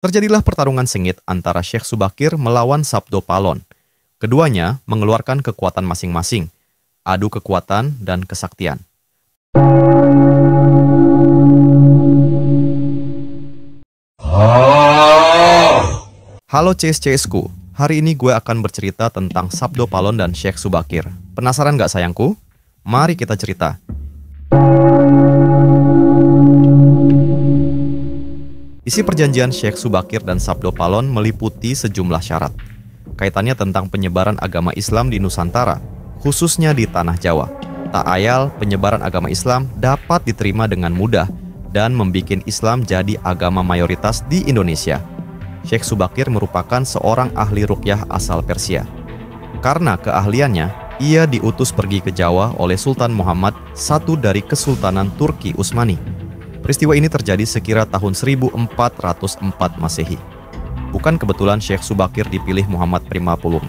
Terjadilah pertarungan sengit antara Syekh Subakir melawan Sabdo Palon. Keduanya mengeluarkan kekuatan masing-masing, adu kekuatan dan kesaktian. Halo CS-CS-ku, hari ini gue akan bercerita tentang Sabdo Palon dan Syekh Subakir. Penasaran gak sayangku? Mari kita cerita. Isi perjanjian Syekh Subakir dan Sabdo Palon meliputi sejumlah syarat. Kaitannya tentang penyebaran agama Islam di Nusantara, khususnya di Tanah Jawa. Tak ayal, penyebaran agama Islam dapat diterima dengan mudah dan membuat Islam jadi agama mayoritas di Indonesia. Syekh Subakir merupakan seorang ahli ruqyah asal Persia. Karena keahliannya, ia diutus pergi ke Jawa oleh Sultan Muhammad, satu dari Kesultanan Turki Utsmani. Peristiwa ini terjadi sekira tahun 1404 Masehi. Bukan kebetulan Syekh Subakir dipilih Muhammad Primapulung.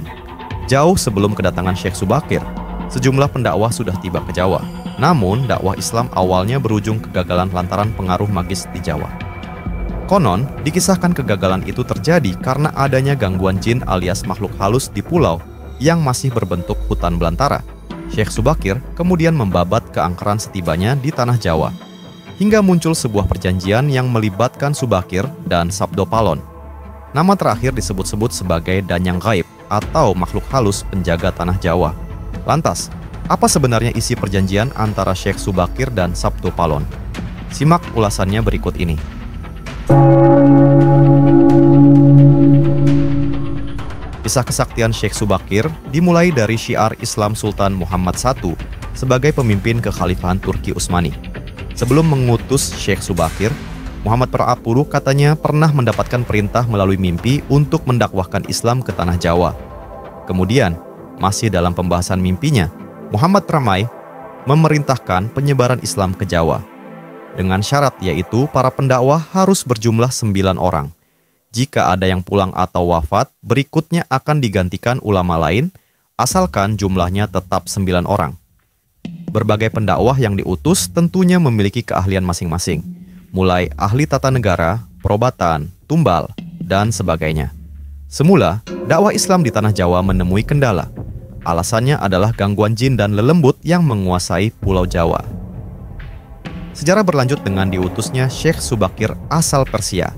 Jauh sebelum kedatangan Syekh Subakir, sejumlah pendakwah sudah tiba ke Jawa. Namun, dakwah Islam awalnya berujung kegagalan lantaran pengaruh magis di Jawa. Konon, dikisahkan kegagalan itu terjadi karena adanya gangguan jin alias makhluk halus di pulau yang masih berbentuk hutan belantara. Syekh Subakir kemudian membabat keangkeran setibanya di Tanah Jawa, hingga muncul sebuah perjanjian yang melibatkan Subakir dan Sabdo Palon. Nama terakhir disebut-sebut sebagai Danyang Gaib atau makhluk halus penjaga Tanah Jawa. Lantas, apa sebenarnya isi perjanjian antara Syekh Subakir dan Sabdo Palon? Simak ulasannya berikut ini. Kisah kesaktian Syekh Subakir dimulai dari syiar Islam Sultan Muhammad I sebagai pemimpin kekhalifahan Turki Utsmani. Sebelum mengutus Syekh Subakir, Muhammad Primapulung katanya pernah mendapatkan perintah melalui mimpi untuk mendakwahkan Islam ke Tanah Jawa. Kemudian, masih dalam pembahasan mimpinya, Muhammad Primapulung memerintahkan penyebaran Islam ke Jawa. Dengan syarat yaitu para pendakwah harus berjumlah 9 orang. Jika ada yang pulang atau wafat, berikutnya akan digantikan ulama lain, asalkan jumlahnya tetap 9 orang. Berbagai pendakwah yang diutus tentunya memiliki keahlian masing-masing, mulai ahli tata negara, perobatan, tumbal, dan sebagainya. Semula, dakwah Islam di Tanah Jawa menemui kendala. Alasannya adalah gangguan jin dan lelembut yang menguasai Pulau Jawa. Sejarah berlanjut dengan diutusnya Syekh Subakir asal Persia.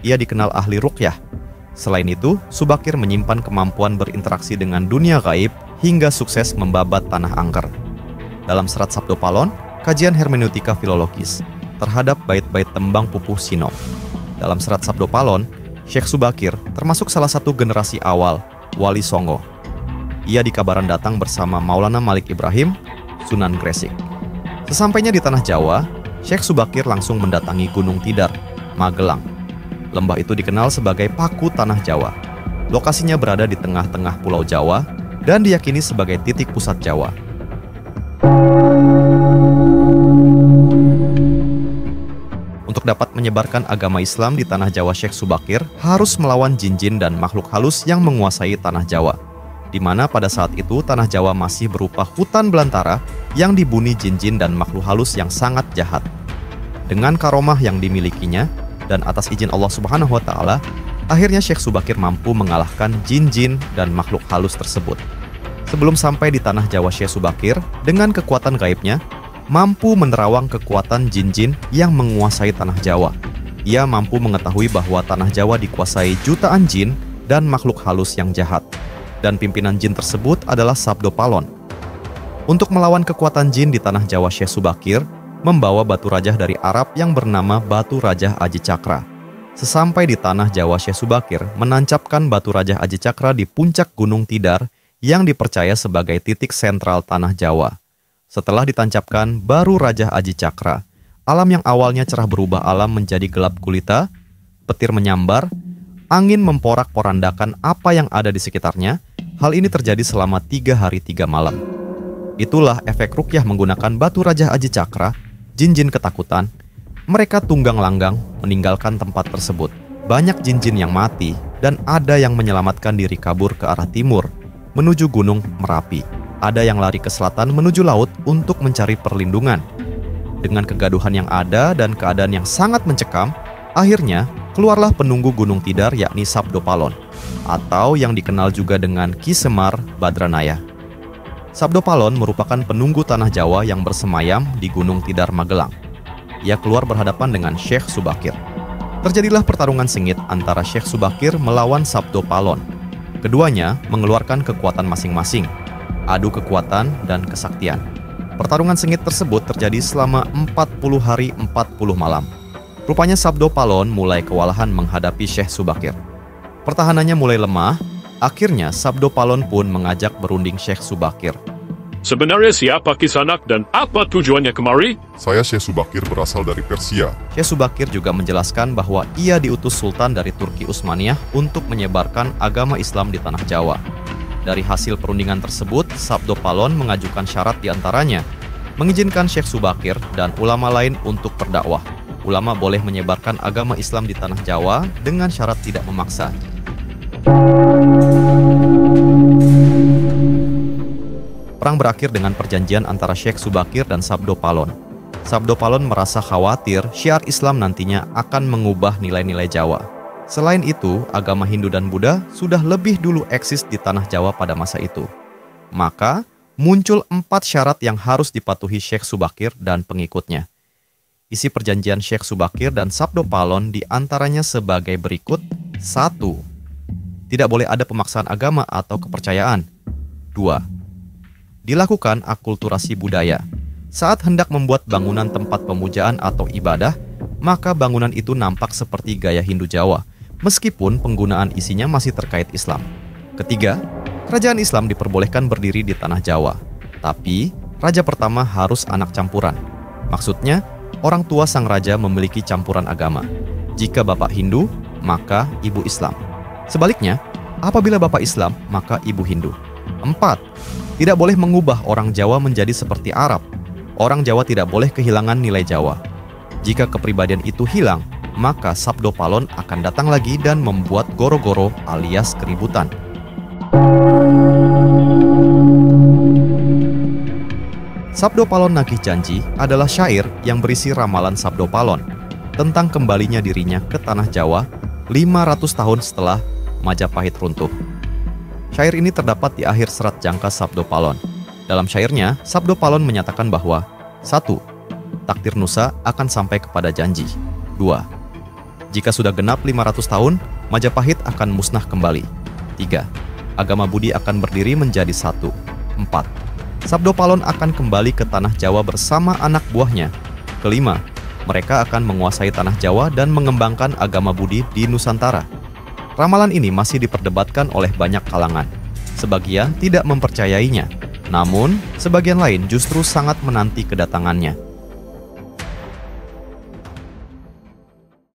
Ia dikenal ahli ruqyah. Selain itu, Subakir menyimpan kemampuan berinteraksi dengan dunia gaib hingga sukses membabat tanah angker. Dalam serat Sabdo Palon, kajian hermeneutika filologis terhadap bait-bait tembang pupuh Sinop. Dalam serat Sabdo Palon, Syekh Subakir termasuk salah satu generasi awal Wali Songo. Ia dikabaran datang bersama Maulana Malik Ibrahim, Sunan Gresik. Sesampainya di Tanah Jawa, Syekh Subakir langsung mendatangi Gunung Tidar, Magelang. Lembah itu dikenal sebagai Paku Tanah Jawa. Lokasinya berada di tengah-tengah Pulau Jawa dan diyakini sebagai titik pusat Jawa. Untuk dapat menyebarkan agama Islam di Tanah Jawa, Syekh Subakir harus melawan jin-jin dan makhluk halus yang menguasai Tanah Jawa, di mana pada saat itu Tanah Jawa masih berupa hutan belantara yang dibuni jin-jin dan makhluk halus yang sangat jahat. Dengan karomah yang dimilikinya dan atas izin Allah Subhanahu wa Ta'ala, akhirnya Syekh Subakir mampu mengalahkan jin-jin dan makhluk halus tersebut. Sebelum sampai di Tanah Jawa, Syekh Subakir dengan kekuatan gaibnya mampu menerawang kekuatan jin-jin yang menguasai Tanah Jawa. Ia mampu mengetahui bahwa Tanah Jawa dikuasai jutaan jin dan makhluk halus yang jahat. Dan pimpinan jin tersebut adalah Sabdo Palon. Untuk melawan kekuatan jin di Tanah Jawa, Syekh Subakir membawa batu rajah dari Arab yang bernama Batu Rajah Aji Cakra. Sesampai di Tanah Jawa, Syekh Subakir menancapkan Batu Rajah Aji Cakra di puncak Gunung Tidar yang dipercaya sebagai titik sentral Tanah Jawa. Setelah ditancapkan baru Rajah Aji Cakra, alam yang awalnya cerah berubah alam menjadi gelap gulita, petir menyambar, angin memporak-porandakan apa yang ada di sekitarnya. Hal ini terjadi selama 3 hari 3 malam. Itulah efek ruqyah menggunakan Batu Rajah Aji Cakra. Jin-jin ketakutan. Mereka tunggang langgang meninggalkan tempat tersebut. Banyak jin-jin yang mati dan ada yang menyelamatkan diri kabur ke arah timur menuju Gunung Merapi. Ada yang lari ke selatan menuju laut untuk mencari perlindungan. Dengan kegaduhan yang ada dan keadaan yang sangat mencekam, Akhirnya, keluarlah penunggu Gunung Tidar yakni Sabdo Palon, atau yang dikenal juga dengan Ki Semar Badranaya. Sabdo Palon merupakan penunggu tanah Jawa yang bersemayam di Gunung Tidar Magelang. Ia keluar berhadapan dengan Syekh Subakir. Terjadilah pertarungan sengit antara Syekh Subakir melawan Sabdo Palon. Keduanya mengeluarkan kekuatan masing-masing, adu kekuatan dan kesaktian. Pertarungan sengit tersebut terjadi selama 40 hari 40 malam. Rupanya Sabdo Palon mulai kewalahan menghadapi Syekh Subakir. Pertahanannya mulai lemah, akhirnya Sabdo Palon pun mengajak berunding Syekh Subakir. Sebenarnya siapa Kisanak dan apa tujuannya kemari? Saya Syekh Subakir berasal dari Persia. Syekh Subakir juga menjelaskan bahwa ia diutus Sultan dari Turki Utsmaniyah untuk menyebarkan agama Islam di tanah Jawa. Dari hasil perundingan tersebut, Sabdo Palon mengajukan syarat diantaranya mengizinkan Syekh Subakir dan ulama lain untuk berdakwah. Ulama boleh menyebarkan agama Islam di tanah Jawa dengan syarat tidak memaksa. Perang berakhir dengan perjanjian antara Syekh Subakir dan Sabdo Palon. Sabdo Palon merasa khawatir syiar Islam nantinya akan mengubah nilai-nilai Jawa. Selain itu, agama Hindu dan Buddha sudah lebih dulu eksis di tanah Jawa pada masa itu. Maka, muncul 4 syarat yang harus dipatuhi Syekh Subakir dan pengikutnya. Isi perjanjian Syekh Subakir dan Sabdo Palon diantaranya sebagai berikut. 1. Tidak boleh ada pemaksaan agama atau kepercayaan. 2. Dilakukan akulturasi budaya. Saat hendak membuat bangunan tempat pemujaan atau ibadah, maka bangunan itu nampak seperti gaya Hindu Jawa, meskipun penggunaan isinya masih terkait Islam. 3. Kerajaan Islam diperbolehkan berdiri di tanah Jawa, tapi raja pertama harus anak campuran. Maksudnya, orang tua sang raja memiliki campuran agama. Jika bapak Hindu, maka ibu Islam. Sebaliknya, apabila bapak Islam, maka ibu Hindu. 4. Tidak boleh mengubah orang Jawa menjadi seperti Arab. Orang Jawa tidak boleh kehilangan nilai Jawa. Jika kepribadian itu hilang, maka Sabdo Palon akan datang lagi dan membuat goro-goro alias keributan. Sabdo Palon Nagih Janji adalah syair yang berisi ramalan Sabdo Palon tentang kembalinya dirinya ke tanah Jawa 500 tahun setelah Majapahit runtuh. Syair ini terdapat di akhir serat jangka Sabdo Palon. Dalam syairnya, Sabdo Palon menyatakan bahwa 1. Takdir Nusa akan sampai kepada janji. 2. Jika sudah genap 500 tahun, Majapahit akan musnah kembali. 3. Agama Budi akan berdiri menjadi satu. 4. Sabdo Palon akan kembali ke tanah Jawa bersama anak buahnya. 5. Mereka akan menguasai tanah Jawa dan mengembangkan agama Budi di Nusantara. Ramalan ini masih diperdebatkan oleh banyak kalangan. Sebagian tidak mempercayainya, namun sebagian lain justru sangat menanti kedatangannya.